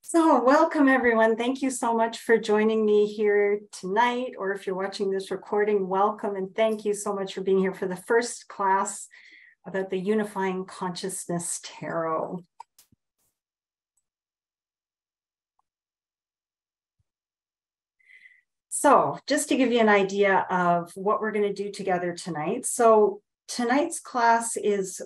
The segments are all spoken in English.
So welcome everyone. Thank you so much for joining me here tonight, or if you're watching this recording, welcome and thank you so much for being here for the first class about the Unifying Consciousness Tarot. So just to give you an idea of what we're going to do together tonight. So tonight's class is,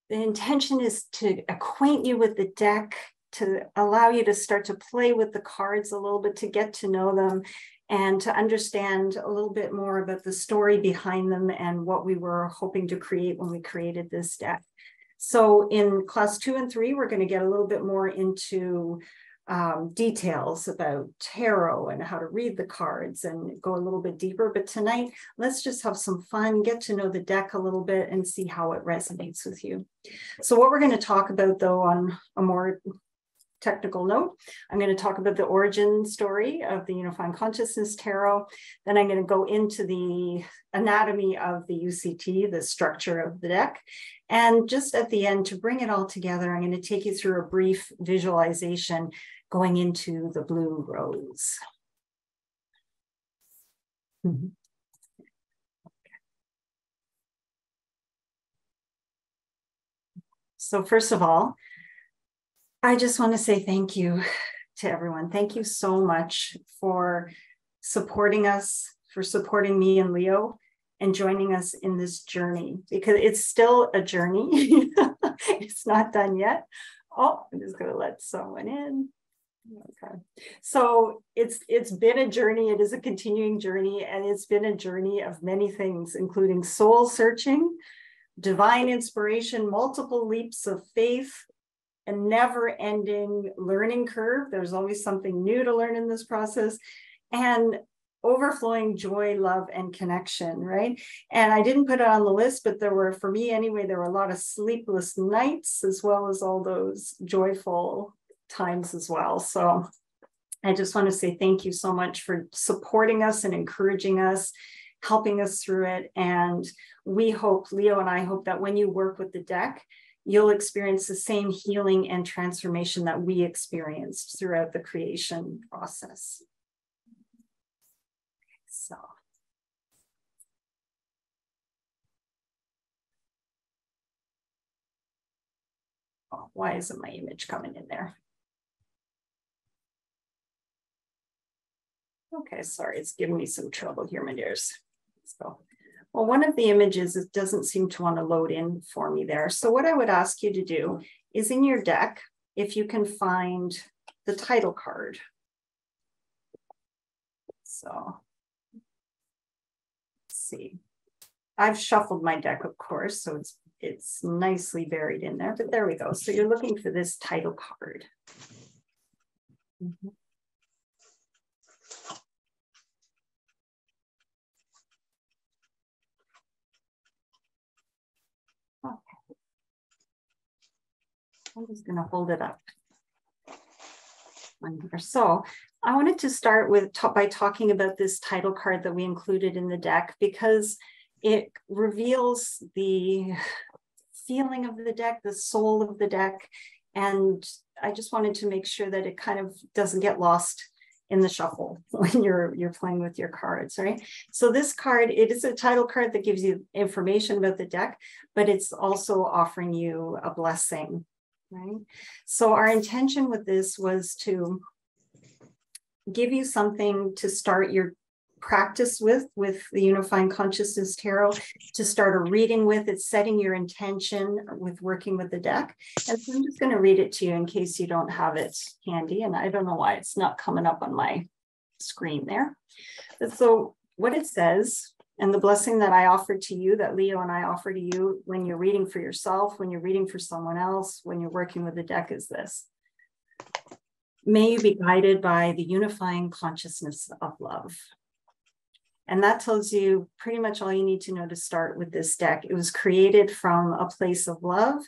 the intention is to acquaint you with the deck, to allow you to start to play with the cards a little bit, to get to know them, and to understand a little bit more about the story behind them and what we were hoping to create when we created this deck. So in class 2 and 3, we're going to get a little bit more into details about tarot and how to read the cards and go a little bit deeper. But tonight, let's just have some fun, get to know the deck a little bit and see how it resonates with you. So what we're going to talk about, though, on a more technical note, I'm going to talk about the origin story of the Unifying Consciousness Tarot. Then I'm going to go into the anatomy of the UCT, the structure of the deck. And just at the end, to bring it all together, I'm going to take you through a brief visualization going into the blue rose. So first of all, I just want to say thank you to everyone. Thank you so much for supporting us, for supporting me and Leo, and joining us in this journey, because it's still a journey. It's not done yet. Oh, I'm just going to let someone in. Okay. So it's been a journey. It is a continuing journey, and it's been a journey of many things, including soul searching, divine inspiration, multiple leaps of faith, a never-ending learning curve. There's always something new to learn in this process, and overflowing joy, love, and connection, right? And I didn't put it on the list, but there were, for me anyway, there were a lot of sleepless nights, as well as all those joyful times as well. So I just want to say thank you so much for supporting us and encouraging us, helping us through it. And we hope, Leo and I hope, that when you work with the deck, you'll experience the same healing and transformation that we experienced throughout the creation process. So. Oh, why isn't my image coming in there? Okay, sorry, it's giving me some trouble here, my dears. Let's go. Well, one of the images, it doesn't seem to want to load in for me there. So what I would ask you to do is, in your deck, if you can find the title card. So let's see. I've shuffled my deck, of course, so it's nicely buried in there, but there we go. So you're looking for this title card. Okay. I'm just going to hold it up. So I wanted to start with by talking about this title card that we included in the deck, because it reveals the feeling of the deck, the soul of the deck. And I just wanted to make sure that it kind of doesn't get lost in the shuffle when you're playing with your cards, right? So this card, it is a title card that gives you information about the deck, but it's also offering you a blessing, right? So our intention with this was to give you something to start your practice with the Unifying Consciousness Tarot, to start a reading with. It's setting your intention with working with the deck. And so I'm just going to read it to you in case you don't have it handy. And I don't know why it's not coming up on my screen there. But so what it says, and the blessing that I offer to you, that Leo and I offer to you when you're reading for yourself, when you're reading for someone else, when you're working with the deck, is this: may you be guided by the unifying consciousness of love. And that tells you pretty much all you need to know to start with this deck. It was created from a place of love.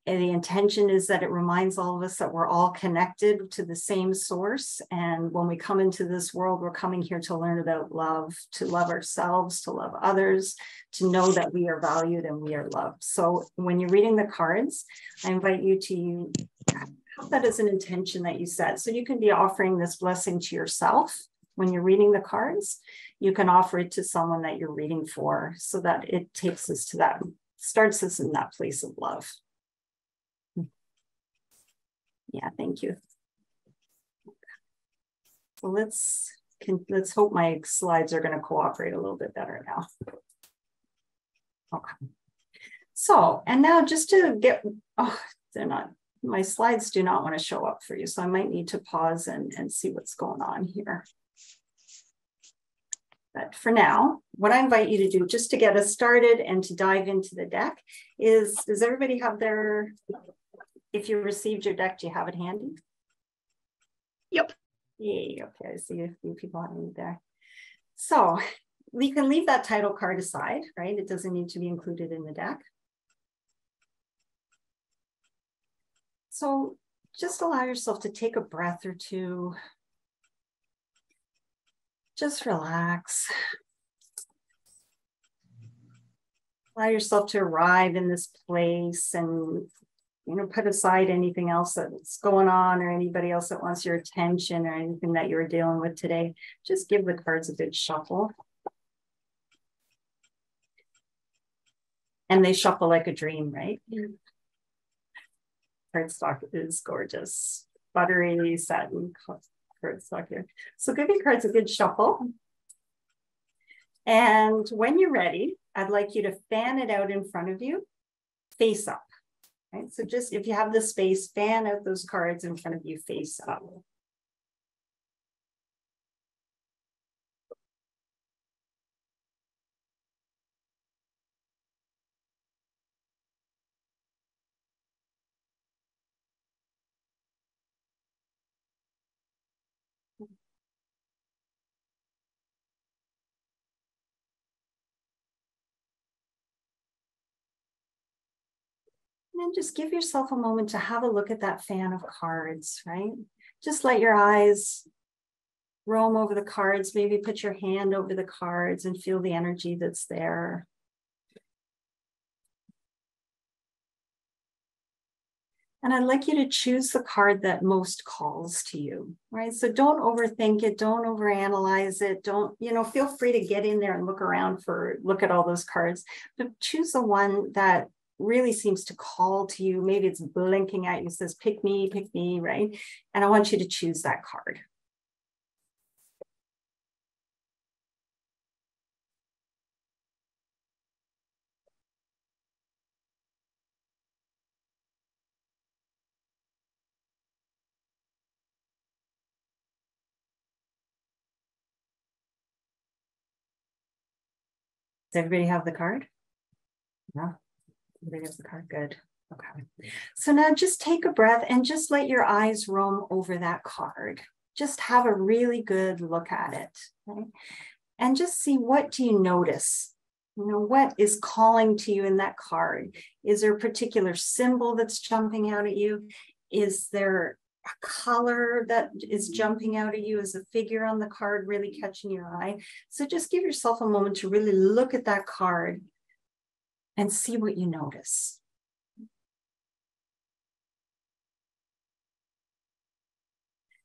And the intention is that it reminds all of us that we're all connected to the same source. And when we come into this world, we're coming here to learn about love, to love ourselves, to love others, to know that we are valued and we are loved. So when you're reading the cards, I invite you to have that as an intention that you set. So you can be offering this blessing to yourself when you're reading the cards. You can offer it to someone that you're reading for, so that it takes us to that, starts us in that place of love. Yeah, thank you. So let's hope my slides are going to cooperate a little bit better now. Okay. So, and now just to get, oh, they're not, my slides do not want to show up for you. So I might need to pause and see what's going on here. But for now, what I invite you to do just to get us started and to dive into the deck is, does everybody have their, if you received your deck, do you have it handy? Yep. Yay, okay, I see a few people having it there. So you can leave that title card aside, right? It doesn't need to be included in the deck. So just allow yourself to take a breath or two. Just relax. Allow yourself to arrive in this place and, you know, put aside anything else that's going on or anybody else that wants your attention or anything that you're dealing with today. Just give the cards a good shuffle. And they shuffle like a dream, right? Cardstock is gorgeous. Buttery satin cardstock here. So give your cards a good shuffle. And when you're ready, I'd like you to fan it out in front of you, face up. Right? So just if you have the space, fan out those cards in front of you, face up. And then just give yourself a moment to have a look at that fan of cards, right? Just let your eyes roam over the cards, maybe put your hand over the cards and feel the energy that's there. And I'd like you to choose the card that most calls to you, right? So don't overthink it, don't overanalyze it, don't, you know, feel free to get in there and look around look at all those cards, but choose the one that really seems to call to you. Maybe it's blinking at you, says, pick me, right? And I want you to choose that card. Does everybody have the card? Yeah, everybody has the card, good. Okay, so now just take a breath and just let your eyes roam over that card. Just have a really good look at it, right? And just see, what do you notice? You know, what is calling to you in that card? Is there a particular symbol that's jumping out at you? Is there a color that is jumping out at you? Is a figure on the card really catching your eye? So just give yourself a moment to really look at that card and see what you notice.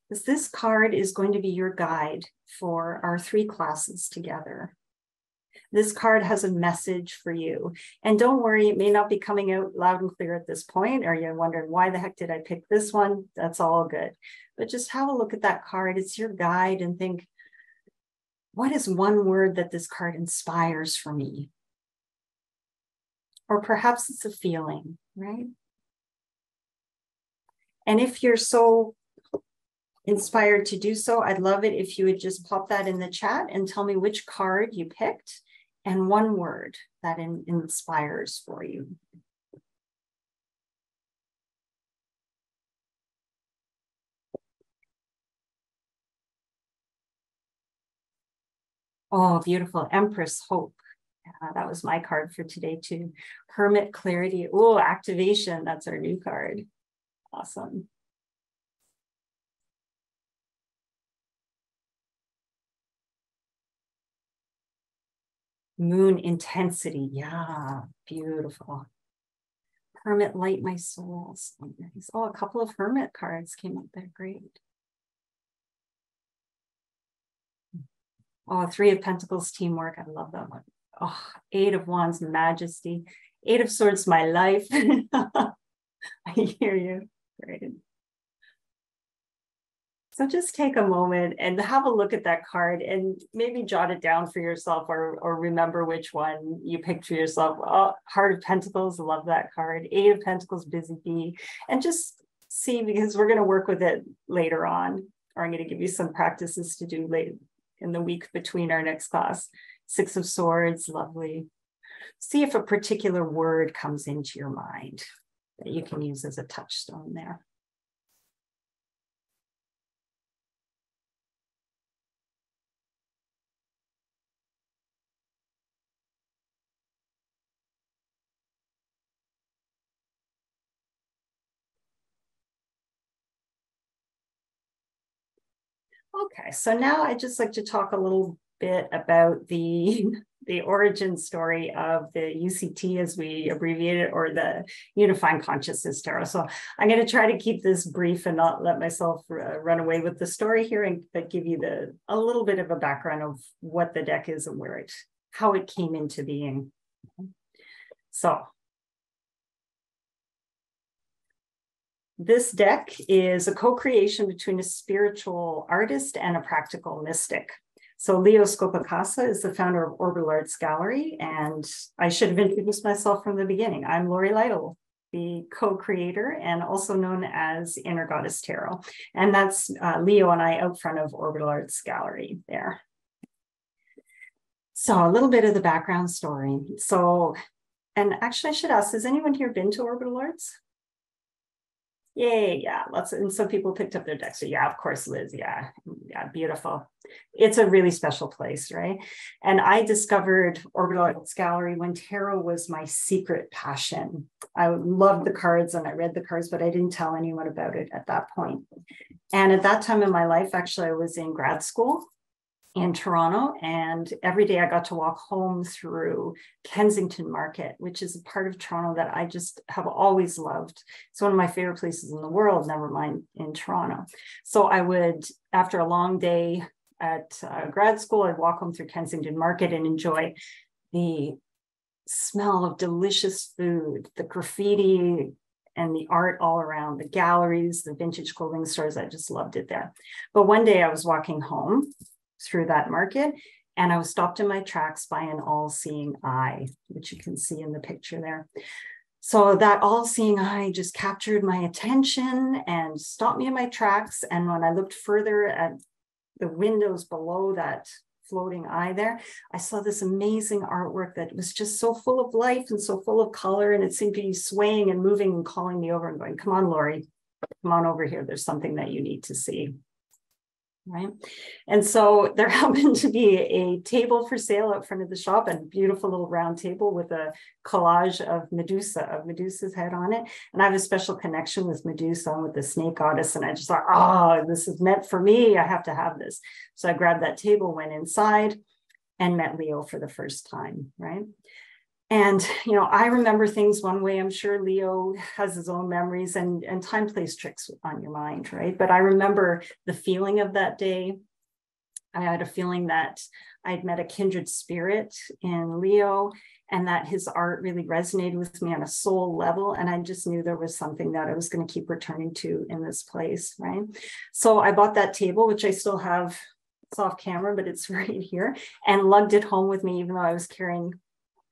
Because this card is going to be your guide for our 3 classes together. This card has a message for you. And don't worry, it may not be coming out loud and clear at this point, or you're wondering, why the heck did I pick this one? That's all good. But just have a look at that card. It's your guide, and think, what is one word that this card inspires for me? Or perhaps it's a feeling, right? And if you're so inspired to do so, I'd love it if you would just pop that in the chat and tell me which card you picked and one word that inspires for you. Oh, beautiful. Empress Hope. That was my card for today too. Hermit Clarity. Oh, Activation. That's our new card. Awesome. Moon Intensity. Yeah, beautiful. Hermit, light my soul. So nice. Oh, a couple of hermit cards came up there. Great. Oh, Three of Pentacles, teamwork. I love that one. Oh, Eight of Wands, majesty. Eight of Swords, my life. I hear you. Great. So just take a moment and have a look at that card and maybe jot it down for yourself, or remember which one you picked for yourself. Oh, Heart of Pentacles, love that card. Eight of Pentacles, busy bee. And just see, because we're going to work with it later on, or I'm going to give you some practices to do later in the week between our next class. Six of Swords, lovely. See if a particular word comes into your mind that you can use as a touchstone there. Okay, so now I'd just like to talk a little bit about the origin story of the UCT, as we abbreviate it, or the Unifying Consciousness Tarot. So I'm going to try to keep this brief and not let myself run away with the story here, and but give you a little bit of a background of what the deck is and how it came into being. So this deck is a co-creation between a spiritual artist and a practical mystic. So Leo Scopacasa is the founder of Orbital Arts Gallery, and I should have introduced myself from the beginning. I'm Lori Lytle, the co-creator and also known as Inner Goddess Tarot. And that's Leo and I out front of Orbital Arts Gallery there. So a little bit of the background story. So, and actually I should ask, has anyone here been to Orbital Arts? Yay, yeah, lots of, and some people picked up their decks. So yeah, of course, Liz, yeah, beautiful. It's a really special place, right? And I discovered Orbital Arts Gallery when tarot was my secret passion. I loved the cards and I read the cards, but I didn't tell anyone about it at that point. And at that time in my life, actually, I was in grad school in Toronto, and every day I got to walk home through Kensington Market, which is a part of Toronto that I just have always loved. It's one of my favorite places in the world, never mind in Toronto. So I would, after a long day at grad school, I'd walk home through Kensington Market and enjoy the smell of delicious food, the graffiti and the art all around, the galleries, the vintage clothing stores. I just loved it there. But one day I was walking home through that market, and I was stopped in my tracks by an all-seeing eye, which you can see in the picture there. So that all-seeing eye just captured my attention and stopped me in my tracks. And when I looked further at the windows below that floating eye there, I saw this amazing artwork that was just so full of life and so full of color, and it seemed to be swaying and moving and calling me over and going, come on, Lori, come on over here. There's something that you need to see. Right. And so there happened to be a table for sale out front of the shop, a beautiful little round table with a collage of Medusa's head on it. And I have a special connection with Medusa, with the snake goddess. And I just thought, oh, this is meant for me. I have to have this. So I grabbed that table, went inside, and met Leo for the first time. Right. And, you know, I remember things one way. I'm sure Leo has his own memories, and time plays tricks on your mind, right? But I remember the feeling of that day. I had a feeling that I'd met a kindred spirit in Leo, and that his art really resonated with me on a soul level. And I just knew there was something that I was going to keep returning to in this place, right? So I bought that table, which I still have. It's off camera, but it's right here, and lugged it home with me, even though I was carrying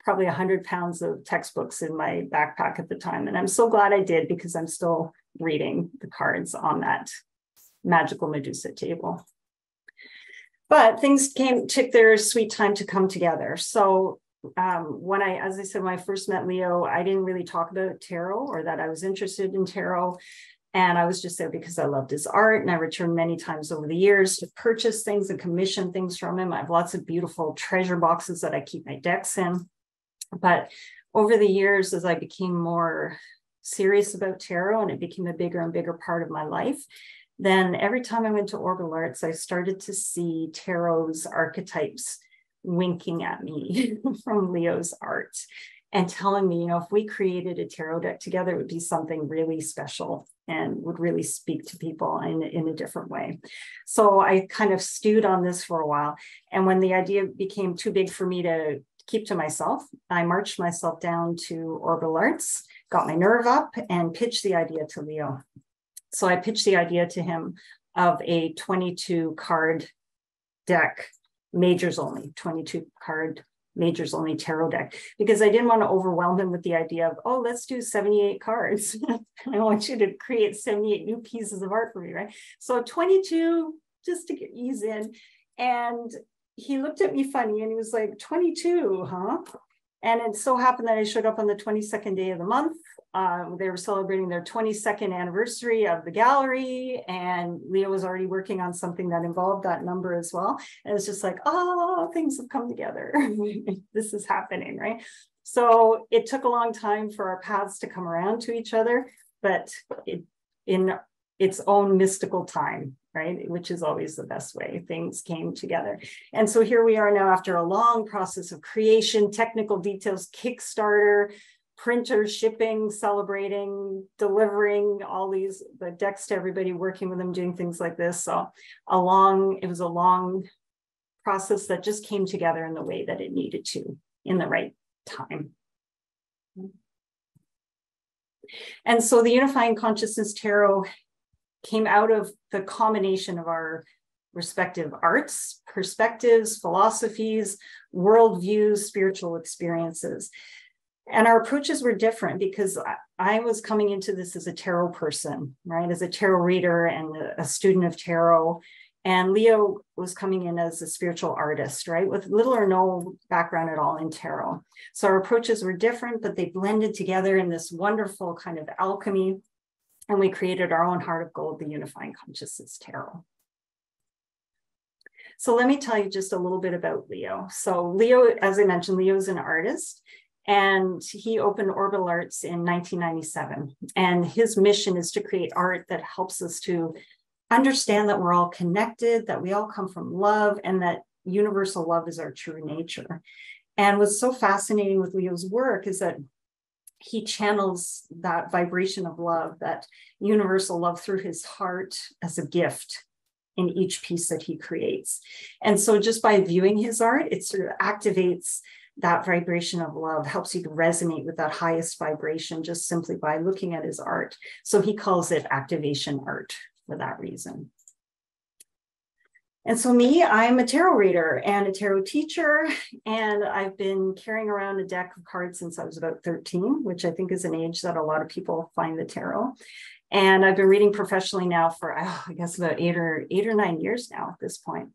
probably 100 pounds of textbooks in my backpack at the time. And I'm so glad I did, because I'm still reading the cards on that magical Medusa table. But things took their sweet time to come together. So as I said, when I first met Leo, I didn't really talk about tarot or that I was interested in tarot. And I was just there because I loved his art, and I returned many times over the years to purchase things and commission things from him. I have lots of beautiful treasure boxes that I keep my decks in. But over the years, as I became more serious about tarot and it became a bigger and bigger part of my life, then every time I went to Orbital Arts, I started to see tarot's archetypes winking at me from Leo's art. and telling me, if we created a tarot deck together, it would be something really special and would really speak to people in a different way. So I kind of stewed on this for a while. And when the idea became too big for me to keep to myself, I marched myself down to Orbital Arts, got my nerve up, and pitched the idea to Leo. So I pitched the idea to him of a 22 card deck, majors only, 22 card majors only tarot deck, because I didn't want to overwhelm him with the idea of, oh, let's do 78 cards. I want you to create 78 new pieces of art for me, right? So 22, just to ease in. And he looked at me funny and he was like, 22, huh? And it so happened that I showed up on the 22nd day of the month. They were celebrating their 22nd anniversary of the gallery, and Leo was already working on something that involved that number as well. And it's just like, oh, things have come together. This is happening, right? So it took a long time for our paths to come around to each other, but in its own mystical time, right? Which is always the best way things came together. And so here we are now after a long process of creation, technical details, Kickstarter, printer, shipping, celebrating, delivering all the decks to everybody, working with them, doing things like this. So it was a long process that just came together in the way that it needed to, in the right time. And so the Unifying Consciousness Tarot came out of the combination of our respective arts, perspectives, philosophies, worldviews, spiritual experiences. And our approaches were different because I was coming into this as a tarot person, right? As a tarot reader and a student of tarot. And Leo was coming in as a spiritual artist, right? With little or no background at all in tarot. So our approaches were different, but they blended together in this wonderful kind of alchemy. And we created our own Heart of Gold, the Unifying Consciousness Tarot. So let me tell you just a little bit about Leo. So Leo, as I mentioned, Leo is an artist, and he opened Orbital Arts in 1997. And his mission is to create art that helps us to understand that we're all connected, that we all come from love, and that universal love is our true nature. And what's so fascinating with Leo's work is that he channels that vibration of love, that universal love, through his heart as a gift in each piece that he creates. And so just by viewing his art, it sort of activates that vibration of love, helps you to resonate with that highest vibration just simply by looking at his art. So he calls it activation art for that reason. And so me, I'm a tarot reader and a tarot teacher, and I've been carrying around a deck of cards since I was about 13, which I think is an age that a lot of people find the tarot. And I've been reading professionally now for, I guess, about eight or 9 years now at this point.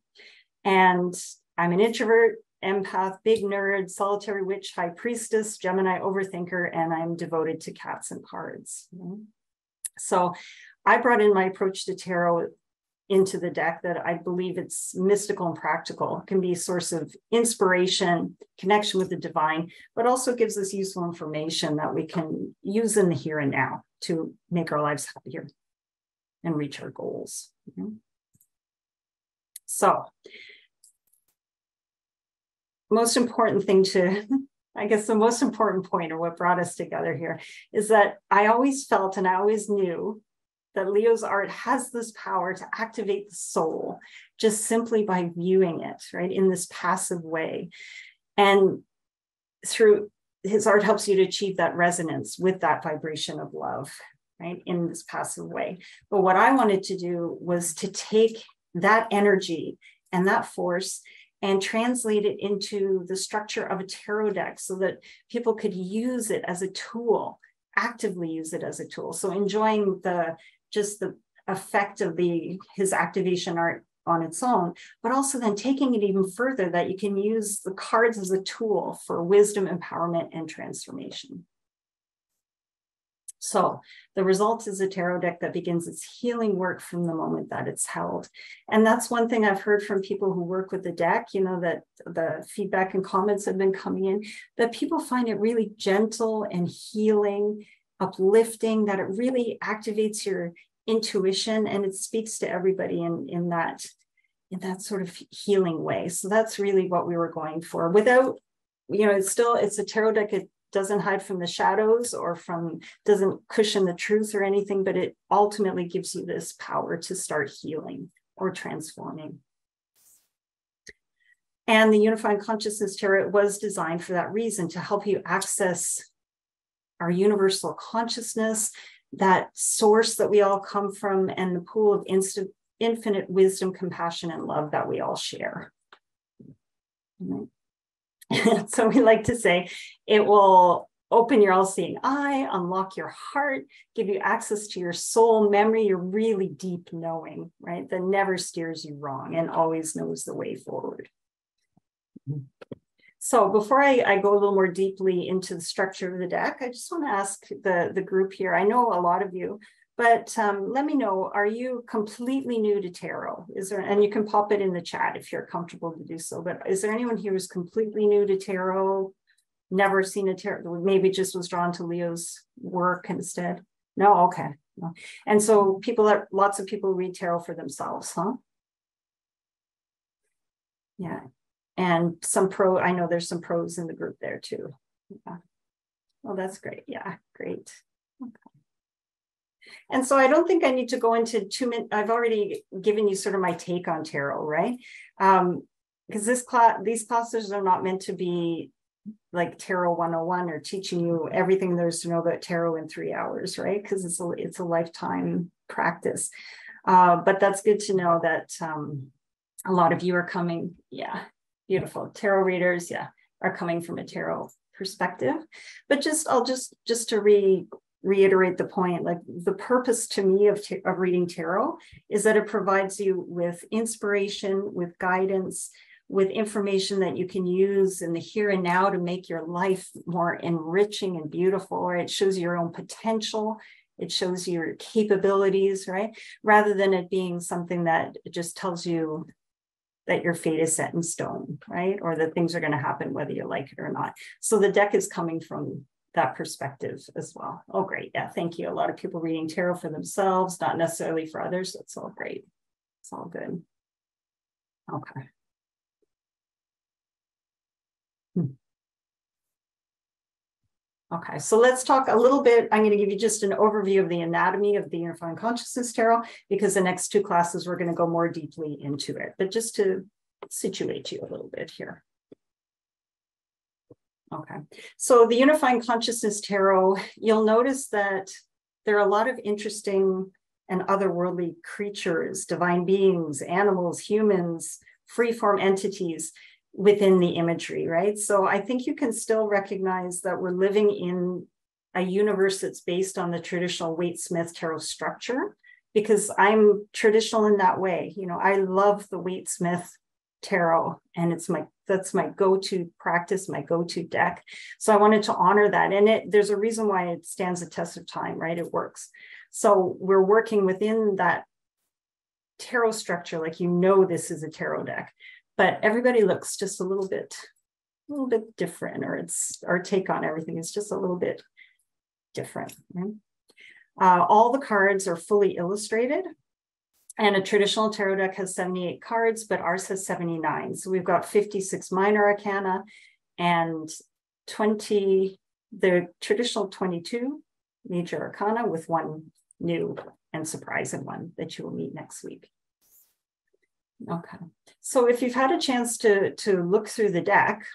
And I'm an introvert, empath, big nerd, solitary witch, high priestess, Gemini overthinker, and I'm devoted to cats and cards. So I brought in my approach to tarot into the deck that I believe it's mystical and practical. It can be a source of inspiration, connection with the divine, but also gives us useful information that we can use in the here and now to make our lives happier and reach our goals. So, most important thing I guess the most important point, or what brought us together here, is that I always felt and I always knew that Leo's art has this power to activate the soul just simply by viewing it, right, in this passive way. And through his art helps you to achieve that resonance with that vibration of love, right, in this passive way. But what I wanted to do was to take that energy and that force and translate it into the structure of a tarot deck so that people could use it as a tool, actively use it as a tool. So enjoying just the effect of his activation art on its own, but also then taking it even further, that you can use the cards as a tool for wisdom, empowerment, and transformation. So the result is a tarot deck that begins its healing work from the moment that it's held. And that's one thing I've heard from people who work with the deck, that the feedback and comments have been coming in, that people find it really gentle and healing, uplifting, that it really activates your intuition, and it speaks to everybody in that sort of healing way. So that's really what we were going for. Without, it's a tarot deck doesn't hide from the shadows or doesn't cushion the truth or anything, but it ultimately gives you this power to start healing or transforming. And the Unifying Consciousness Tarot was designed for that reason, to help you access our universal consciousness, that source that we all come from, and the pool of infinite wisdom, compassion, and love that we all share. So we like to say it will open your all-seeing eye, unlock your heart, give you access to your soul memory, your really deep knowing, right? That never steers you wrong and always knows the way forward. So before I go a little more deeply into the structure of the deck, I just want to ask the group here. I know a lot of you, but let me know, are you completely new to tarot? And you can pop it in the chat if you're comfortable to do so, but is there anyone here who's completely new to tarot, never seen a tarot, maybe just was drawn to Leo's work instead? No, okay. No. And so lots of people read tarot for themselves, huh? Yeah. And I know there's some pros in the group there too. Yeah. Well, that's great. Yeah, great. Okay. And so I don't think I need to go into 2 minutes. I've already given you sort of my take on tarot, right? Because these classes are not meant to be like Tarot 101 or teaching you everything there's to know about tarot in 3 hours, right? Because it's a lifetime practice. But that's good to know that a lot of you are coming. Yeah, beautiful. Tarot readers, yeah, are coming from a tarot perspective. But I'll just to reiterate the point, like the purpose to me of reading tarot is that it provides you with inspiration, with guidance, with information that you can use in the here and now to make your life more enriching and beautiful, or it shows your own potential. It shows your capabilities, right? Rather than it being something that just tells you that your fate is set in stone, right? Or that things are going to happen whether you like it or not. So the deck is coming from that perspective as well. Oh, great. Yeah, thank you. A lot of people reading tarot for themselves, not necessarily for others. That's all great. It's all good. Okay. Okay, so let's talk a little bit. I'm going to give you just an overview of the anatomy of the Unifying Consciousness Tarot, because the next 2 classes, we're going to go more deeply into it, but just to situate you a little bit here. Okay, so the Unifying Consciousness Tarot, you'll notice that there are a lot of interesting and otherworldly creatures, divine beings, animals, humans, freeform entities within the imagery, right? So I think you can still recognize that we're living in a universe that's based on the traditional Waite-Smith tarot structure, because I'm traditional in that way. You know, I love the Waite-Smith tarot, and that's my go-to practice, my go-to deck. So I wanted to honor that. And there's a reason why it stands the test of time, right? It works. So we're working within that tarot structure, like, you know, this is a tarot deck, but everybody looks just a little bit different, or our take on everything is just a little bit different. Right? All the cards are fully illustrated, and a traditional tarot deck has 78 cards, but ours has 79. So we've got 56 minor arcana and the traditional 22 major arcana, with 1 new and surprising one that you will meet next week. Okay, so if you've had a chance to look through the deck,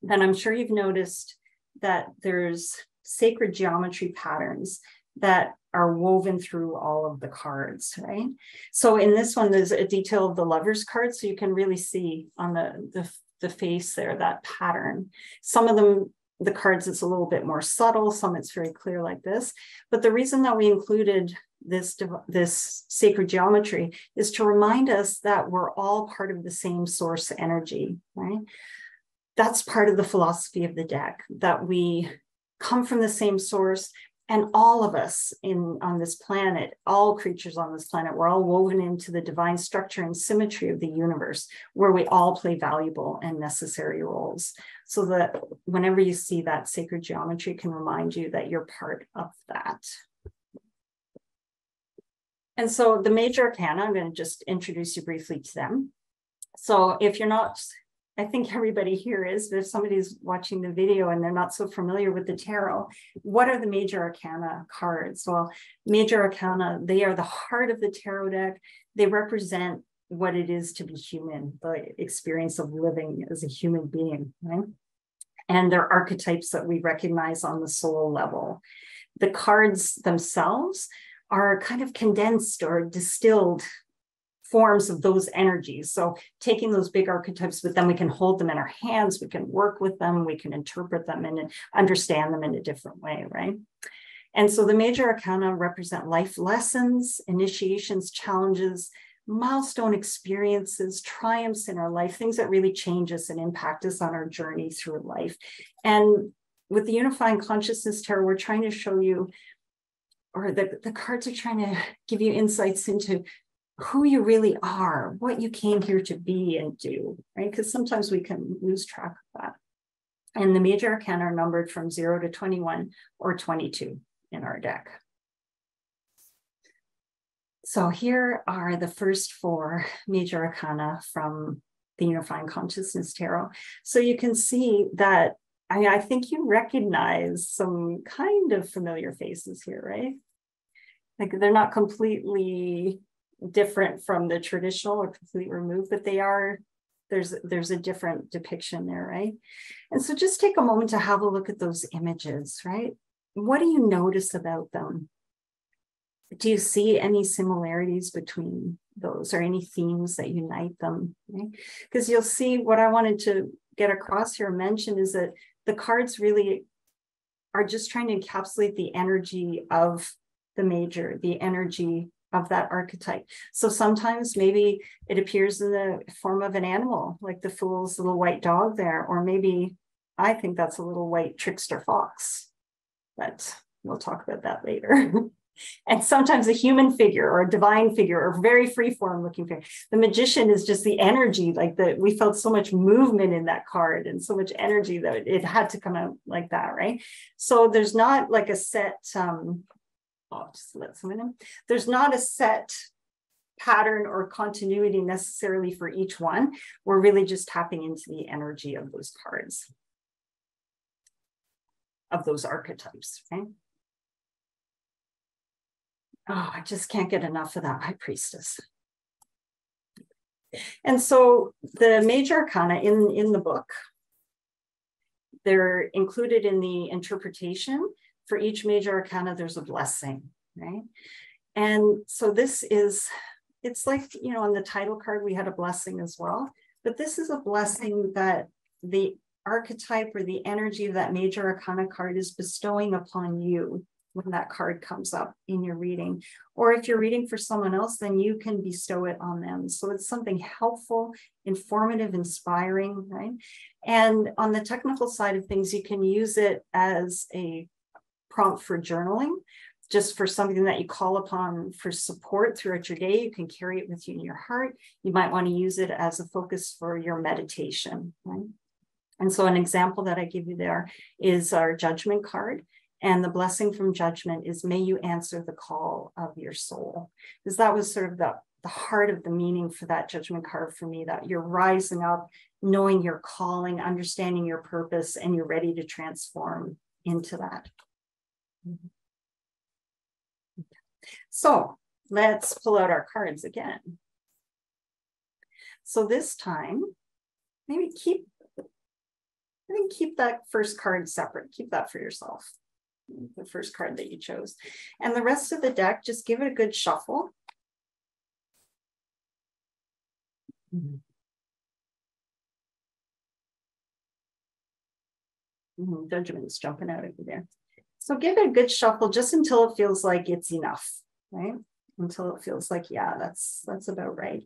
then I'm sure you've noticed that there's sacred geometry patterns that are woven through all of the cards, right? So in this one, there's a detail of the Lover's card, so you can really see on the face there, that pattern. Some of them, the cards, it's a little bit more subtle, some it's very clear like this. But the reason that we included this sacred geometry is to remind us that we're all part of the same source energy, right? That's part of the philosophy of the deck, that we come from the same source, and all of us on this planet, all creatures on this planet, we're all woven into the divine structure and symmetry of the universe, where we all play valuable and necessary roles. So that whenever you see that sacred geometry, can remind you that you're part of that. And so the major arcana, I'm going to just introduce you briefly to them. So if you're not I think everybody here is, but if somebody's watching the video and they're not so familiar with the tarot, what are the major arcana cards? Well, major arcana, they are the heart of the tarot deck. They represent what it is to be human, the experience of living as a human being, right? And they're archetypes that we recognize on the soul level. The cards themselves are kind of condensed or distilled forms of those energies. So taking those big archetypes, but then we can hold them in our hands, we can work with them, we can interpret them and understand them in a different way, right? And so the major arcana represent life lessons, initiations, challenges, milestone experiences, triumphs in our life, things that really change us and impact us on our journey through life. And with the Unifying Consciousness Tarot, we're trying to show you, or the cards are trying to give you insights into who you really are, what you came here to be and do, right? Because sometimes we can lose track of that. And the major arcana are numbered from 0 to 21 or 22 in our deck. So here are the first 4 major arcana from the Unifying Consciousness Tarot. So you can see that, I think you recognize some kind of familiar faces here, right? Like they're not completely different from the traditional or completely removed, but they are, there's a different depiction there, right? And so just take a moment to have a look at those images, right? What do you notice about them? Do you see any similarities between those or any themes that unite them? Right? Because you'll see what I wanted to get across here, mention is that the cards really are just trying to encapsulate the energy of the major, the energy of that archetype. So sometimes maybe it appears in the form of an animal, like the Fool's little white dog there, or maybe I think that's a little white trickster fox, but we'll talk about that later. And sometimes a human figure or a divine figure or very free form looking figure. The magician is just the energy, like we felt so much movement in that card and so much energy that it had to come out like that, right? So there's not like a set, I'll just let someone in. There's not a set pattern or continuity necessarily for each one. We're really just tapping into the energy of those cards, of those archetypes, right? Oh, I just can't get enough of that High Priestess. And so the major arcana in the book, they're included in the interpretation. For each major arcana, there's a blessing, right? And so this is, it's like, you know, on the title card, we had a blessing as well, but this is a blessing that the archetype or the energy of that major arcana card is bestowing upon you when that card comes up in your reading. Or if you're reading for someone else, then you can bestow it on them. So it's something helpful, informative, inspiring, right? And on the technical side of things, you can use it as a prompt for journaling, just for something that you call upon for support throughout your day. You can carry it with you in your heart. You might want to use it as a focus for your meditation, right? And so an example that I give you there is our judgment card. And the blessing from judgment is, may you answer the call of your soul. Because that was sort of the heart of the meaning for that judgment card for me, that you're rising up, knowing your calling, understanding your purpose, and you're ready to transform into that. So let's pull out our cards again. So this time, maybe keep that first card separate. Keep that for yourself, the first card that you chose. And the rest of the deck, just give it a good shuffle. Judgment's jumping out over there. So give it a good shuffle just until it feels like it's enough, right? Until it feels like, yeah, that's about right.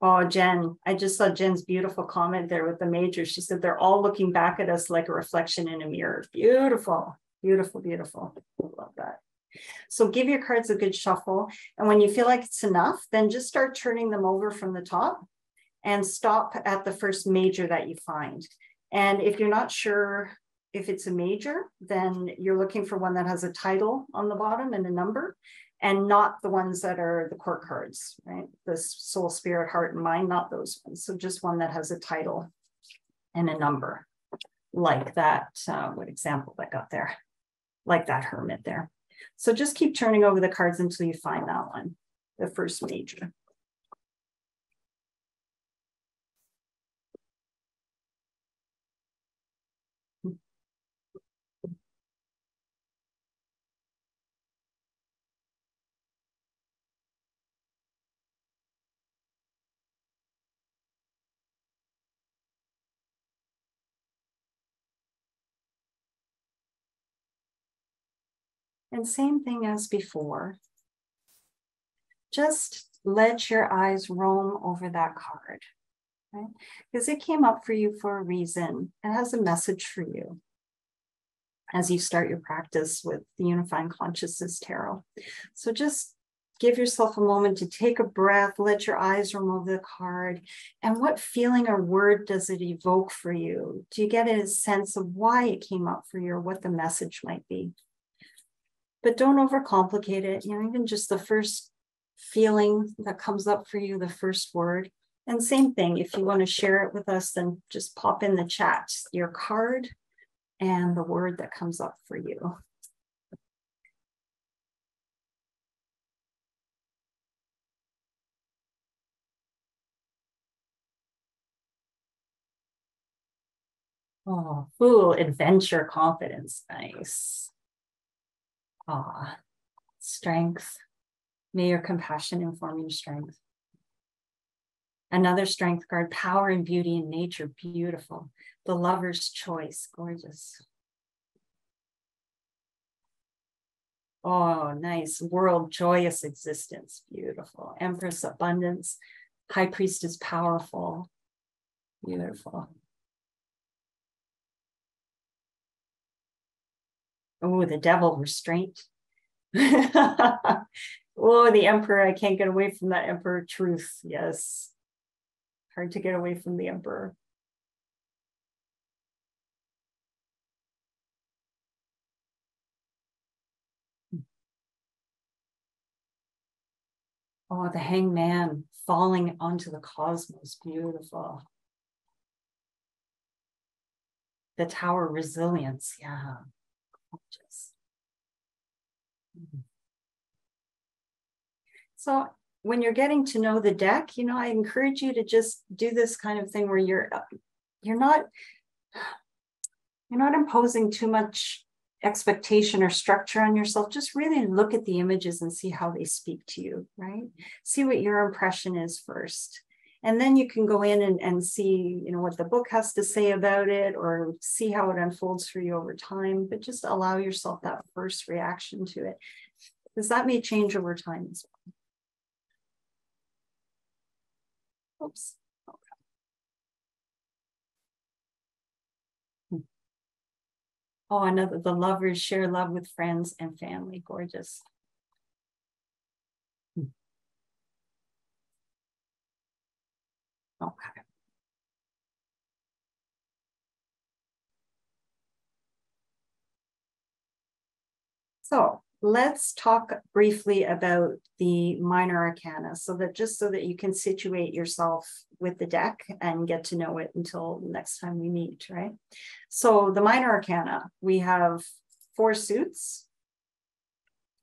Oh, Jen, I just saw Jen's beautiful comment there with the major. She said, they're all looking back at us like a reflection in a mirror. Beautiful, beautiful, beautiful. I love that. So give your cards a good shuffle. And when you feel like it's enough, then just start turning them over from the top and stop at the first major that you find. And if you're not sure if it's a major, then you're looking for one that has a title on the bottom and a number. and not the ones that are the court cards, right? The soul, spirit, heart, and mind, not those ones. So just one that has a title and a number, like that, what example I got there, like that hermit there. So just keep turning over the cards until you find that one, the first major. And same thing as before. Just let your eyes roam over that card, right? Because it came up for you for a reason. It has a message for you as you start your practice with the Unifying Consciousness Tarot. So just give yourself a moment to take a breath, let your eyes roam over the card. And what feeling or word does it evoke for you? Do you get a sense of why it came up for you or what the message might be? But don't overcomplicate it. You know, even just the first feeling that comes up for you, the first word. And same thing, if you want to share it with us, then just pop in the chat your card and the word that comes up for you. Oh, ooh, adventure, confidence, nice. Ah, strength. May your compassion inform your strength. Another strength card, power and beauty in nature, beautiful. The lover's choice, gorgeous. Oh, nice. World, joyous existence, beautiful. Empress, abundance. High priestess, powerful, beautiful. Oh, the devil, restraint. Oh, the emperor, I can't get away from that emperor, truth, yes. Hard to get away from the emperor. Oh, the hangman falling onto the cosmos, beautiful. The tower, resilience, yeah. Just. So when you're getting to know the deck, you know, I encourage you to just do this kind of thing where you're not imposing too much expectation or structure on yourself. Just really look at the images and see how they speak to you, right? See what your impression is first. And then you can go in and see, you know, what the book has to say about it or see how it unfolds for you over time, but just allow yourself that first reaction to it, because that may change over time as well. Oops. Okay. Oh, another, the lovers share love with friends and family. Gorgeous. Okay. So let's talk briefly about the minor arcana so that you can situate yourself with the deck and get to know it until next time we meet, right? So the minor arcana, we have 4 suits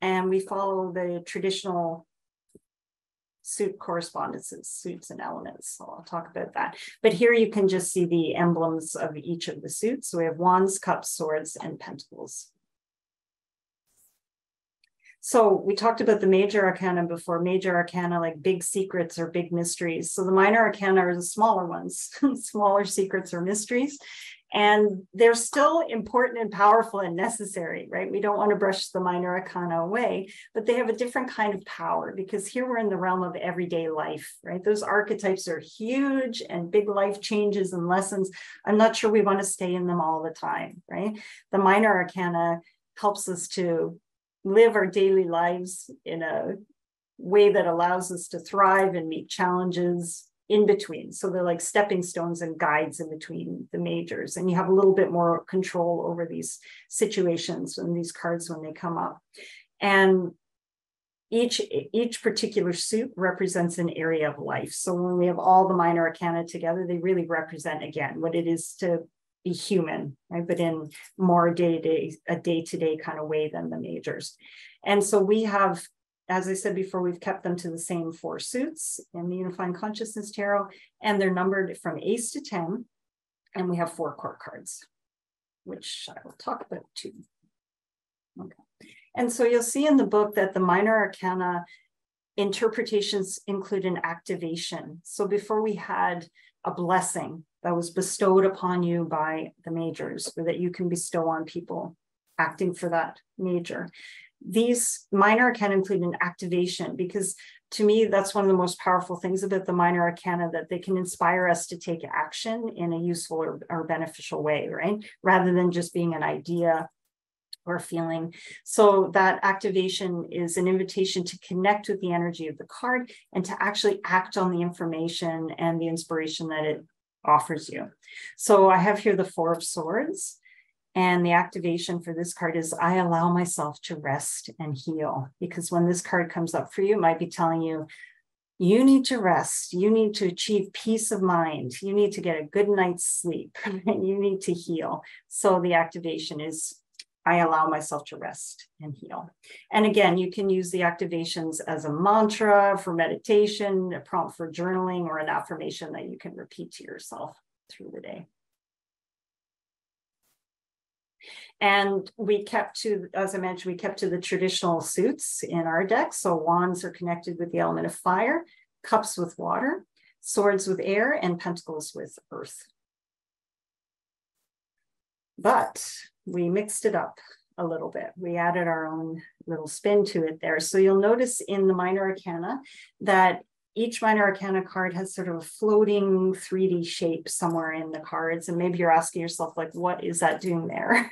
and we follow the traditional suit correspondences, suits and elements. So I'll talk about that. But here you can just see the emblems of each of the suits. So we have wands, cups, swords, and pentacles. So we talked about the major arcana before, major arcana, like big secrets or big mysteries. So the minor arcana are the smaller ones, smaller secrets or mysteries. And they're still important and powerful and necessary, right? We don't want to brush the minor arcana away, but they have a different kind of power because here we're in the realm of everyday life, right? Those archetypes are huge and big life changes and lessons. I'm not sure we want to stay in them all the time, right? The minor arcana helps us to live our daily lives in a way that allows us to thrive and meet challenges in between. So they're like stepping stones and guides in between the majors. And you have a little bit more control over these situations and these cards when they come up. And each particular suit represents an area of life. So when we have all the minor arcana together, they really represent, again, what it is to be human, right? But in more a day-to-day kind of way than the majors. And so we have, as I said before, we've kept them to the same 4 suits in the Unifying Consciousness Tarot, and they're numbered from ace to 10, and we have 4 court cards, which I will talk about too. Okay. And so you'll see in the book that the minor arcana interpretations include an activation. So before we had a blessing that was bestowed upon you by the majors, or that you can bestow on people acting for that major. These minor arcana include an activation, because to me, that's one of the most powerful things about the minor arcana, that they can inspire us to take action in a useful or beneficial way, right? Rather than just being an idea or feeling. So that activation is an invitation to connect with the energy of the card and to actually act on the information and the inspiration that it offers you. So I have here the 4 of Swords, and the activation for this card is I allow myself to rest and heal. Because when this card comes up for you, it might be telling you, you need to rest, you need to achieve peace of mind, you need to get a good night's sleep, and you need to heal. So the activation is I allow myself to rest and heal. And again, you can use the activations as a mantra for meditation, a prompt for journaling, or an affirmation that you can repeat to yourself through the day. And we kept to, as I mentioned, we kept to the traditional suits in our deck. So wands are connected with the element of fire, cups with water, swords with air, and pentacles with earth. But we mixed it up a little bit. We added our own little spin to it there. So you'll notice in the minor arcana that each minor arcana card has sort of a floating 3D shape somewhere in the cards. And maybe you're asking yourself, like, what is that doing there?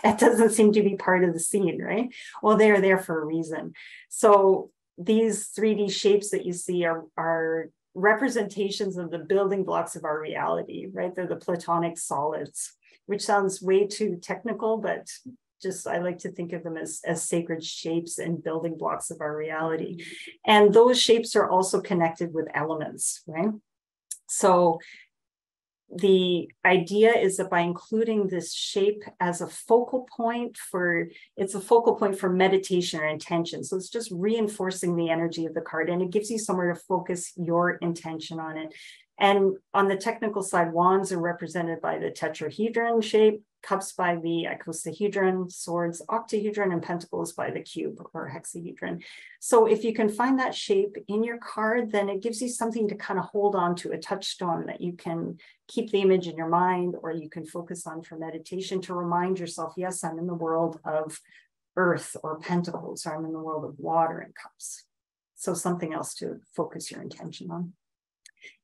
It doesn't seem to be part of the scene, right? Well, they're there for a reason. So these 3D shapes that you see are representations of the building blocks of our reality, right? They're the platonic solids, which sounds way too technical, but just I like to think of them as sacred shapes and building blocks of our reality. And those shapes are also connected with elements, right? So the idea is that by including this shape as a focal point it's a focal point for meditation or intention. So it's just reinforcing the energy of the card, and it gives you somewhere to focus your intention on it. And on the technical side, wands are represented by the tetrahedron shape, cups by the icosahedron, swords, octahedron, and pentacles by the cube or hexahedron. So if you can find that shape in your card, then it gives you something to kind of hold on to, a touchstone that you can keep the image in your mind, or you can focus on for meditation to remind yourself, yes, I'm in the world of earth or pentacles, or I'm in the world of water and cups. So something else to focus your intention on.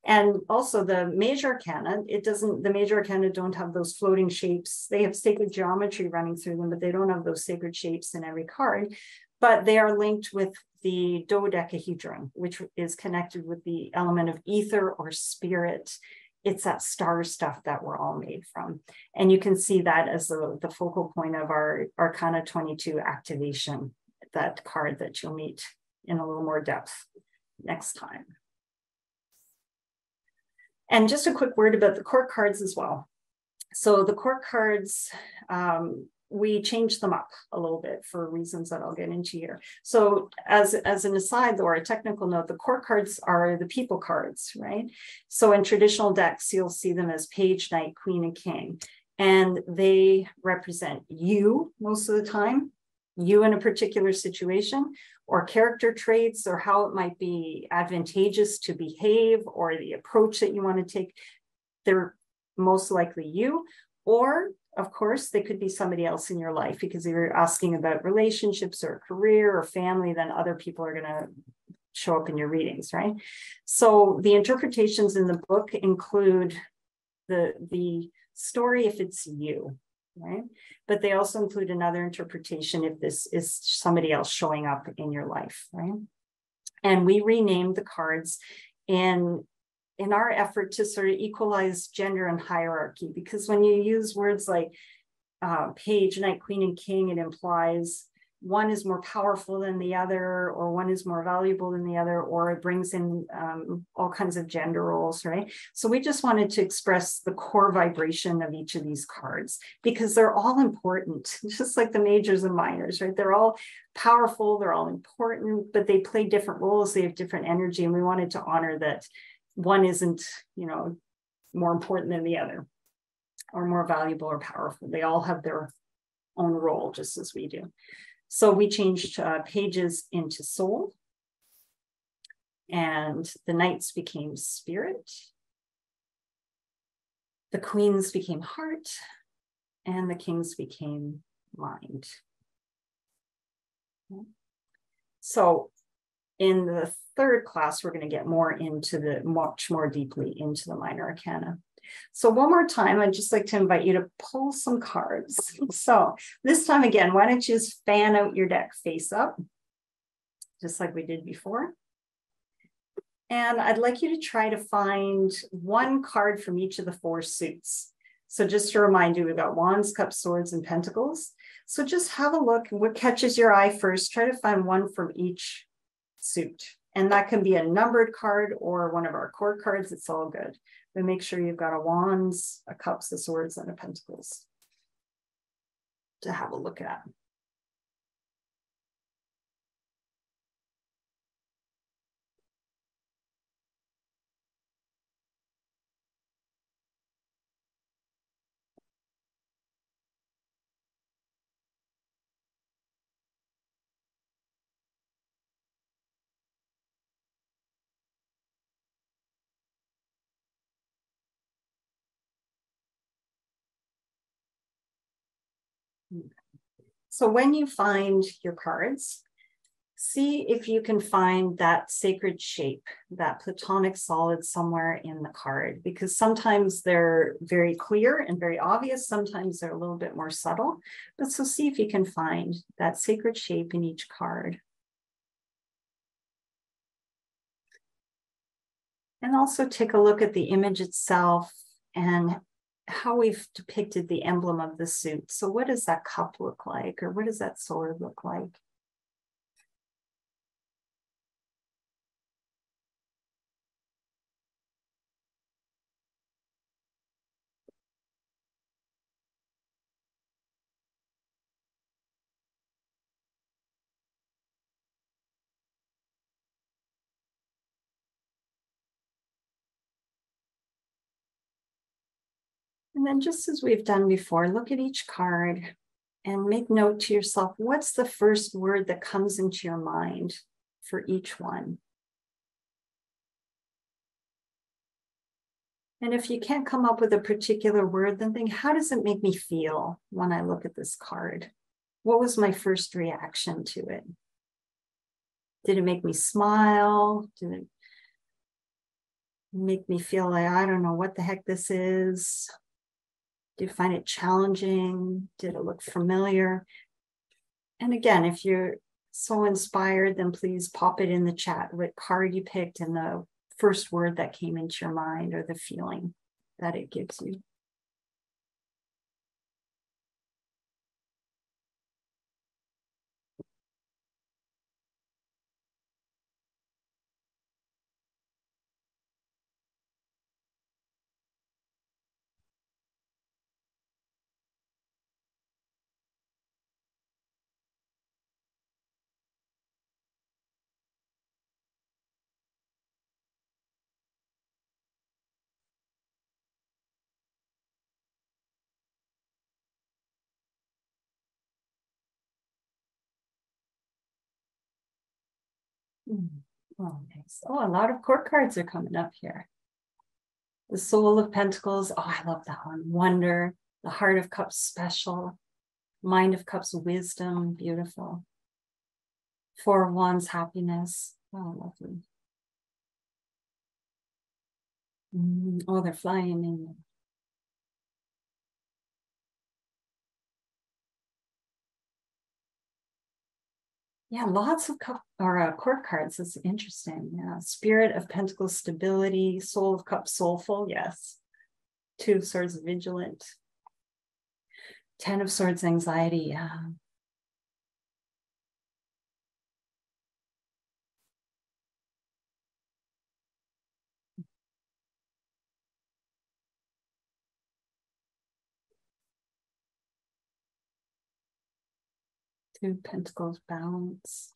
And also the major arcana, the major arcana don't have those floating shapes. They have sacred geometry running through them, but they don't have those sacred shapes in every card. But they are linked with the dodecahedron, which is connected with the element of ether or spirit. It's that star stuff that we're all made from. And you can see that as the focal point of our Arcana 22 activation, that card that you'll meet in a little more depth next time. And just a quick word about the court cards as well. So the court cards, we changed them up a little bit for reasons that I'll get into here. So as an aside, or a technical note, the court cards are the people cards, right? So in traditional decks, you'll see them as page, knight, queen, and king. And they represent you most of the time, you in a particular situation, or character traits, or how it might be advantageous to behave, or the approach that you want to take. They're most likely you, or of course, they could be somebody else in your life, because if you're asking about relationships or career or family, then other people are going to show up in your readings, right? So the interpretations in the book include the story if it's you, right? But they also include another interpretation if this is somebody else showing up in your life, right? And we renamed the cards in our effort to sort of equalize gender and hierarchy, because when you use words like page, knight, queen, and king, it implies one is more powerful than the other, or one is more valuable than the other, or it brings in all kinds of gender roles, right? So we just wanted to express the core vibration of each of these cards because they're all important, just like the majors and minors, right? They're all powerful, they're all important, but they play different roles, they have different energy, and we wanted to honor that one isn't, more important than the other, or more valuable or powerful. They all have their own role, just as we do. So we changed pages into soul, and the knights became spirit, the queens became heart, and the kings became mind. So in the third class, we're going to get much more deeply into the minor arcana. So one more time, I'd just like to invite you to pull some cards. So this time again, why don't you just fan out your deck face up, just like we did before. And I'd like you to try to find one card from each of the 4 suits. So just to remind you, we've got Wands, Cups, Swords, and Pentacles. So just have a look, what catches your eye first. Try to find one from each suit. And that can be a numbered card or one of our core cards. It's all good. But make sure you've got a Wands, a Cups, a Swords, and a Pentacles to have a look at. So when you find your cards, see if you can find that sacred shape, that platonic solid somewhere in the card, because sometimes they're very clear and very obvious. Sometimes they're a little bit more subtle. But so see if you can find that sacred shape in each card. And also take a look at the image itself and how we've depicted the emblem of the suit. So what does that cup look like? Or what does that sword look like? And then just as we've done before, look at each card and make note to yourself, what's the first word that comes into your mind for each one? And if you can't come up with a particular word, then think, how does it make me feel when I look at this card? What was my first reaction to it? Did it make me smile? Did it make me feel like, I don't know what the heck this is? Did you find it challenging? Did it look familiar? And again, if you're so inspired, then please pop it in the chat, what card you picked and the first word that came into your mind or the feeling that it gives you. Oh, nice. Oh, a lot of court cards are coming up here. The Soul of Pentacles. Oh, I love that one. Wonder. The Heart of Cups, special. Mind of Cups, wisdom. Beautiful. Four of Wands, happiness. Oh, lovely. Oh, they're flying in. Yeah, lots of court cards. It's interesting. Yeah, Spirit of Pentacles, stability. Soul of Cups, soulful. Yes. Two of Swords, vigilant. 10 of Swords, anxiety. Yeah. Two Pentacles, balance.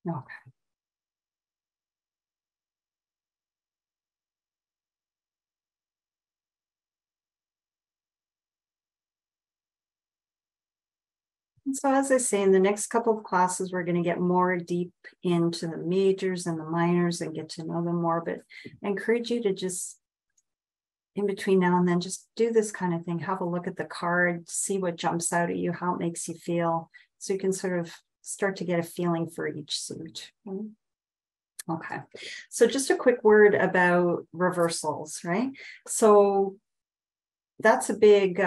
Okay. So as I say, in the next couple of classes, we're going to get more deep into the majors and the minors and get to know them more, but I encourage you to just, in between now and then, just do this kind of thing. Have a look at the card, see what jumps out at you, how it makes you feel, so you can sort of start to get a feeling for each suit. Okay, so just a quick word about reversals, right? So that's a big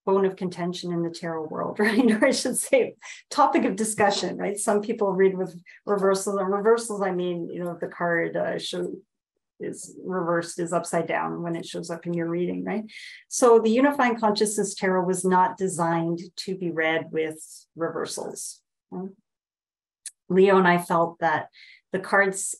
bone of contention in the tarot world, right? Or I should say topic of discussion, right? Some people read with reversals, and reversals, I mean, the card is reversed, is upside down when it shows up in your reading, right? So the Unifying Consciousness Tarot was not designed to be read with reversals. Right? Leo and I felt that the cards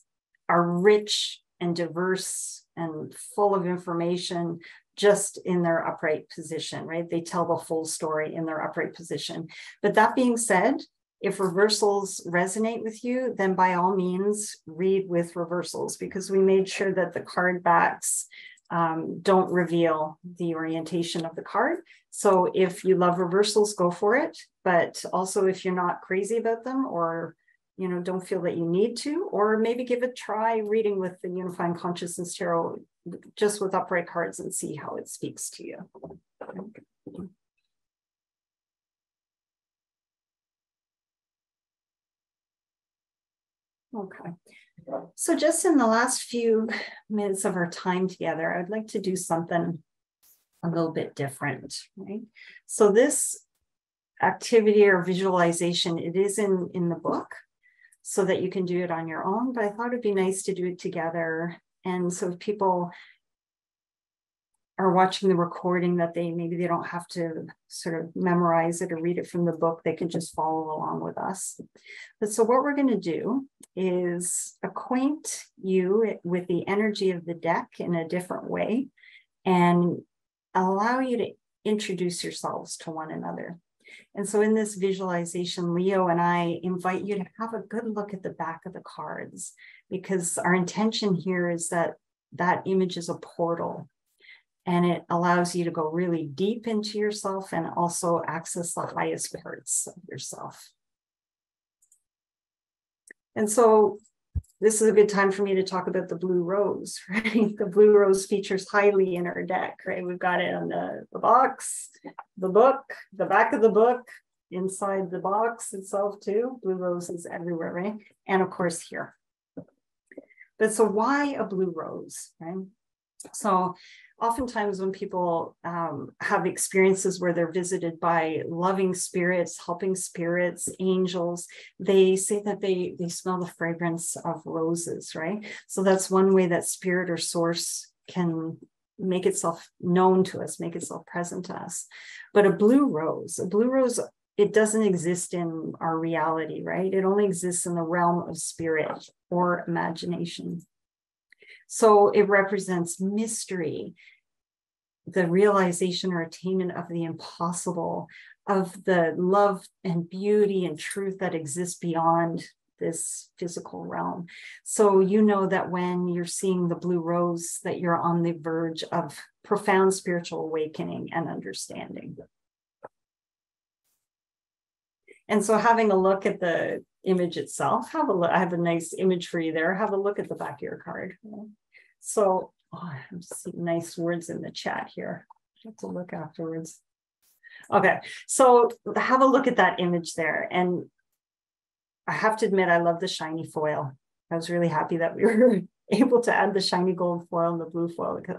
are rich and diverse and full of information just in their upright position, right? They tell the full story in their upright position. But that being said, if reversals resonate with you, then by all means read with reversals, because we made sure that the card backs don't reveal the orientation of the card. So if you love reversals, go for it. But also if you're not crazy about them, or don't feel that you need to, or maybe give a try reading with the Unifying Consciousness Tarot just with upright cards and see how it speaks to you. Okay. So just in the last few minutes of our time together, I'd like to do something a little bit different, right? So this activity or visualization, it is in the book so that you can do it on your own, but I thought it'd be nice to do it together. And so if people are watching the recording, that maybe they don't have to sort of memorize it or read it from the book, they can just follow along with us. But so what we're going to do is acquaint you with the energy of the deck in a different way and allow you to introduce yourselves to one another. And so in this visualization, Leo and I invite you to have a good look at the back of the cards, because our intention here is that that image is a portal, and it allows you to go really deep into yourself and also access the highest parts of yourself. And so this is a good time for me to talk about the blue rose, right? The blue rose features highly in our deck, right? We've got it on the box, the book, the back of the book, inside the box itself too. Blue rose is everywhere, right? And of course here. But so why a blue rose, right? So oftentimes when people have experiences where they're visited by loving spirits, helping spirits, angels, they say that they smell the fragrance of roses, right? So that's one way that spirit or source can make itself known to us, make itself present to us. But a blue rose, it doesn't exist in our reality, right? It only exists in the realm of spirit or imagination. So it represents mystery, the realization or attainment of the impossible, of the love and beauty and truth that exists beyond this physical realm. So you know that when you're seeing the blue rose, that you're on the verge of profound spiritual awakening and understanding. And so having a look at the image itself, I have a nice image for you there. Have a look at the back of your card. So I'm seeing nice words in the chat here. I have to look afterwards. Okay, so have a look at that image there. And I have to admit, I love the shiny foil. I was really happy that we were able to add the shiny gold foil and the blue foil, because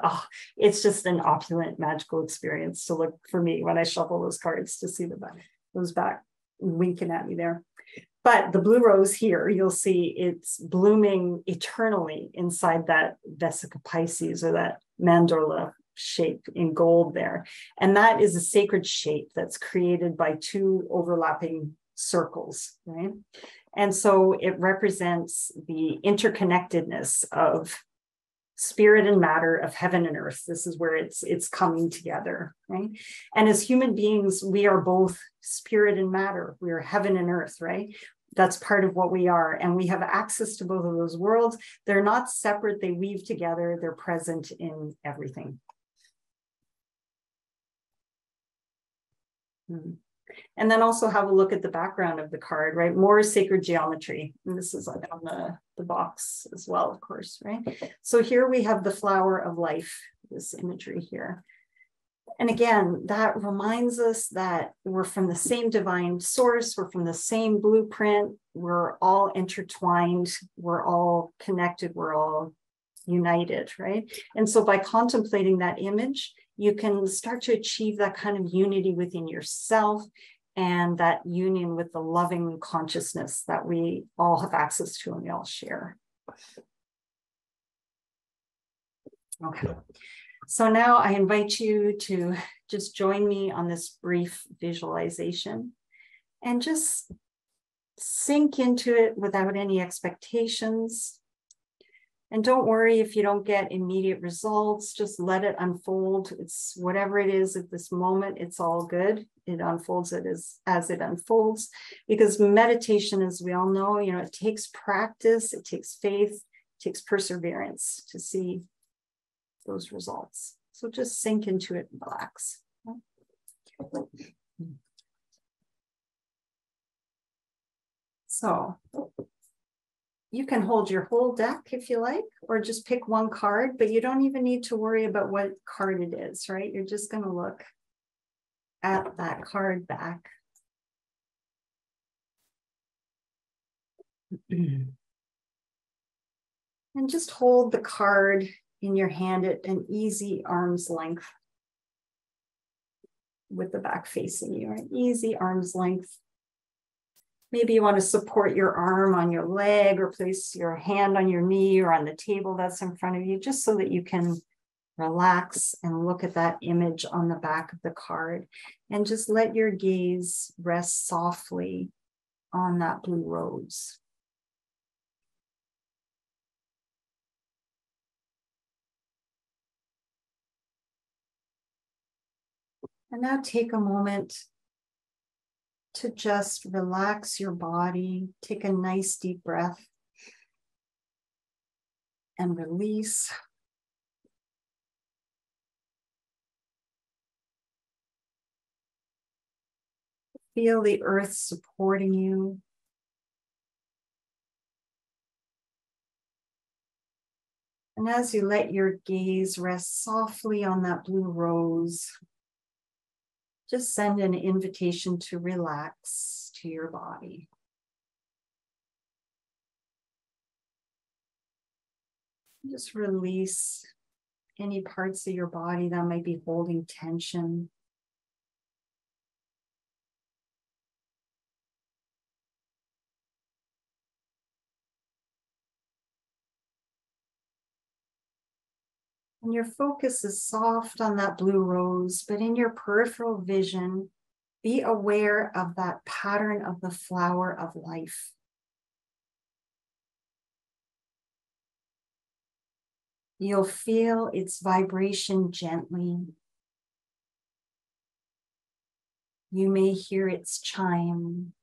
it's just an opulent, magical experience to look for me when I shuffle those cards to see those back winking at me there. But the blue rose here, you'll see it's blooming eternally inside that Vesica Pisces, or that mandorla shape in gold there. And that is a sacred shape that's created by two overlapping circles, right? And so it represents the interconnectedness of spirit and matter, of heaven and earth. This is where it's coming together, right? And as human beings, we are both spirit and matter. We are heaven and earth, right? That's part of what we are. And we have access to both of those worlds. They're not separate. They weave together. They're present in everything. And then also have a look at the background of the card, right? More sacred geometry. And this is on the box as well, of course, right? So here we have the flower of life, this imagery here. And again, that reminds us that we're from the same divine source. We're from the same blueprint. We're all intertwined. We're all connected. We're all united, right? And so by contemplating that image, you can start to achieve that kind of unity within yourself and that union with the loving consciousness that we all have access to and we all share. Okay. So now I invite you to just join me on this brief visualization and just sink into it without any expectations. And don't worry if you don't get immediate results, just let it unfold. It's whatever it is at this moment, it's all good. It unfolds as it unfolds, because meditation, as we all know, it takes practice, it takes faith, it takes perseverance to see those results. So just sink into it and relax. So you can hold your whole deck if you like, or just pick one card, but you don't even need to worry about what card it is, right? You're just going to look at that card back. And just hold the card in your hand at an easy arm's length with the back facing you, right? Easy arm's length. Maybe you want to support your arm on your leg or place your hand on your knee or on the table that's in front of you, just so that you can relax and look at that image on the back of the card and just let your gaze rest softly on that blue rose. And now take a moment to just relax your body, take a nice deep breath and release. Feel the earth supporting you. And as you let your gaze rest softly on that blue rose, just send an invitation to relax to your body. Just release any parts of your body that might be holding tension. And your focus is soft on that blue rose, but in your peripheral vision, be aware of that pattern of the flower of life. You'll feel its vibration gently. You may hear its chime.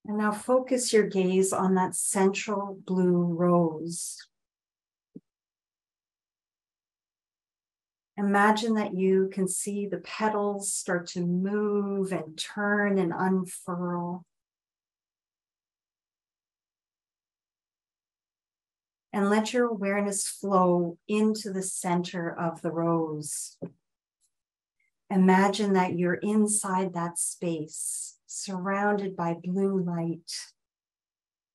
And now focus your gaze on that central blue rose. Imagine that you can see the petals start to move and turn and unfurl. And let your awareness flow into the center of the rose. Imagine that you're inside that space, surrounded by blue light,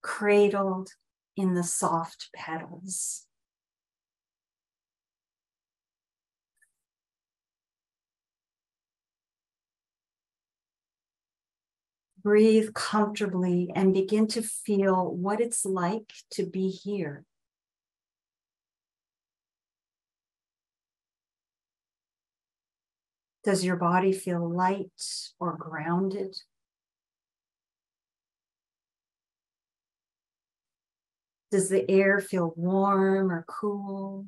cradled in the soft petals. Breathe comfortably and begin to feel what it's like to be here. Does your body feel light or grounded? Does the air feel warm or cool?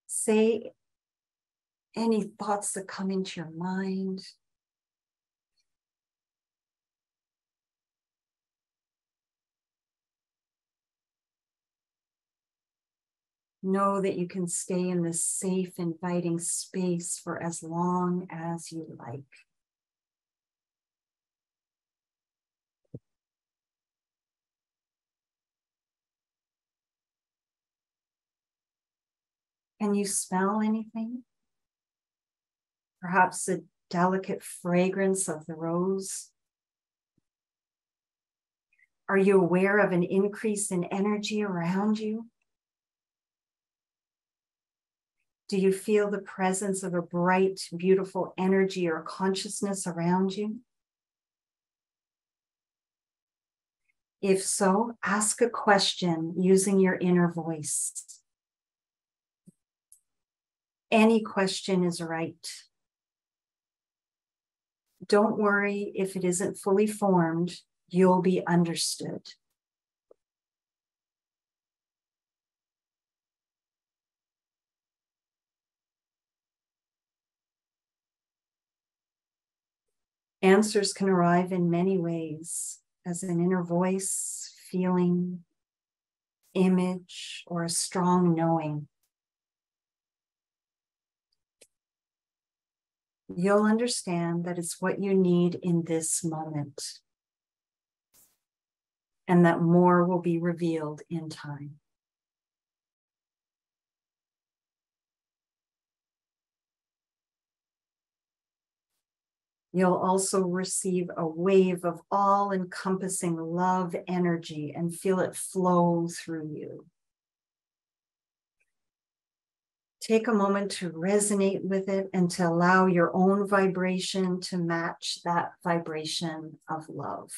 Say any thoughts that come into your mind. Know that you can stay in this safe, inviting space for as long as you like. Can you smell anything? Perhaps the delicate fragrance of the rose? Are you aware of an increase in energy around you? Do you feel the presence of a bright, beautiful energy or consciousness around you? If so, ask a question using your inner voice. Any question is right. Don't worry if it isn't fully formed, you'll be understood. Answers can arrive in many ways, as an inner voice, feeling, image, or a strong knowing. You'll understand that it's what you need in this moment, and that more will be revealed in time. You'll also receive a wave of all-encompassing love energy and feel it flow through you. Take a moment to resonate with it and to allow your own vibration to match that vibration of love.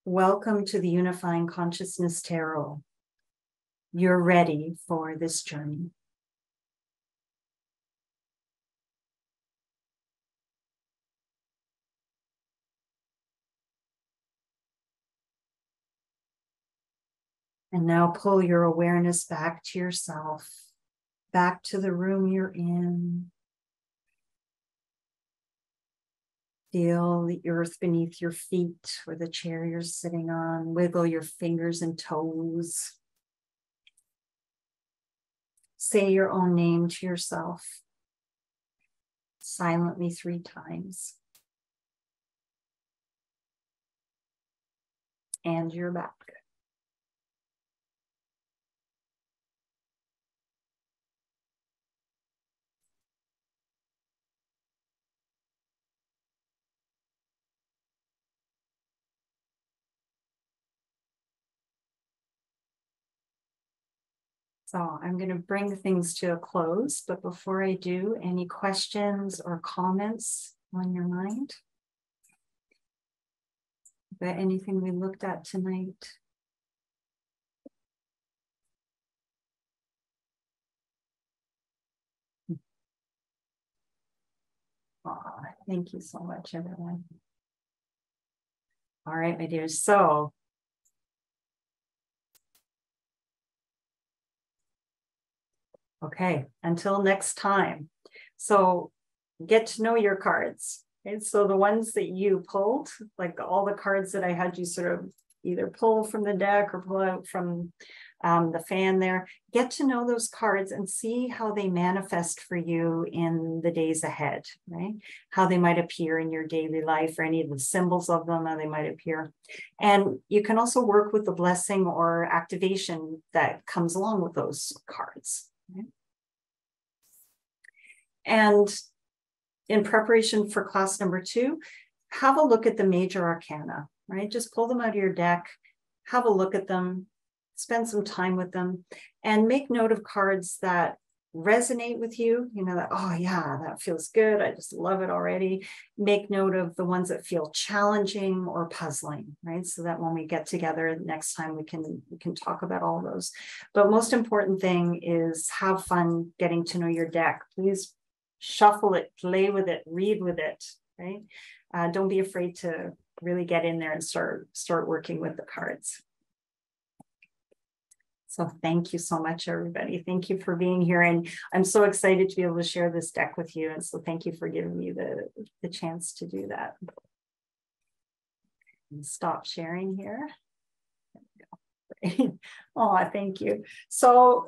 Welcome to the Unifying Consciousness Tarot. You're ready for this journey. And now pull your awareness back to yourself, back to the room you're in. Feel the earth beneath your feet or the chair you're sitting on. Wiggle your fingers and toes. Say your own name to yourself silently 3 times. And you're back. So I'm going to bring things to a close, but before I do, any questions or comments on your mind about anything we looked at tonight? Aw, thank you so much, everyone. All right, my dears. So okay, until next time. So get to know your cards. Okay, so the ones that you pulled, like all the cards that I had you sort of either pull from the deck or pull out from the fan there, get to know those cards and see how they manifest for you in the days ahead, right? How they might appear in your daily life, or any of the symbols of them, how they might appear. And you can also work with the blessing or activation that comes along with those cards. Okay? And in preparation for class number 2, have a look at the major arcana, right? Just pull them out of your deck, have a look at them, spend some time with them, and make note of cards that resonate with you, you know, that, oh yeah, that feels good, I just love it already. Make note of the ones that feel challenging or puzzling, right? So that when we get together next time, we can talk about all those. But most important thing is have fun getting to know your deck. Please shuffle it, play with it, read with it, right? Don't be afraid to really get in there and start working with the cards. So thank you so much, everybody. Thank you for being here. And I'm so excited to be able to share this deck with you. And so thank you for giving me the chance to do that. And stop sharing here. There we go. Oh, thank you. So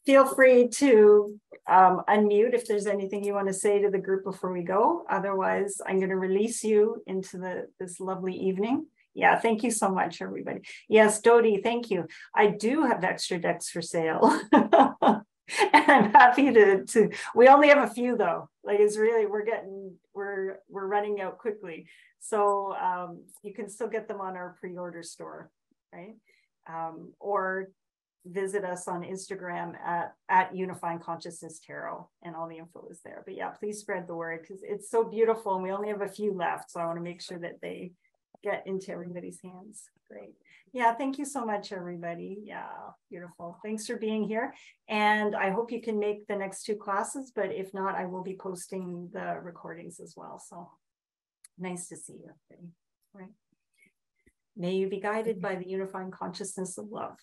feel free to unmute if there's anything you want to say to the group before we go. Otherwise, I'm going to release you into this lovely evening. Yeah, thank you so much, everybody. Yes, Dodie, thank you. I do have extra decks for sale. And I'm happy to, we only have a few though. Like it's really, we're running out quickly. So you can still get them on our pre-order store, right? Or visit us on Instagram at Unifying Consciousness Tarot, and all the info is there. But yeah, please spread the word because it's so beautiful and we only have a few left. So I want to make sure that they get into everybody's hands. Great. Yeah, thank you so much, everybody. Yeah, beautiful. Thanks for being here. And I hope you can make the next 2 classes, but if not, I will be posting the recordings as well. So nice to see you. Right. May you be guided by the unifying consciousness of love.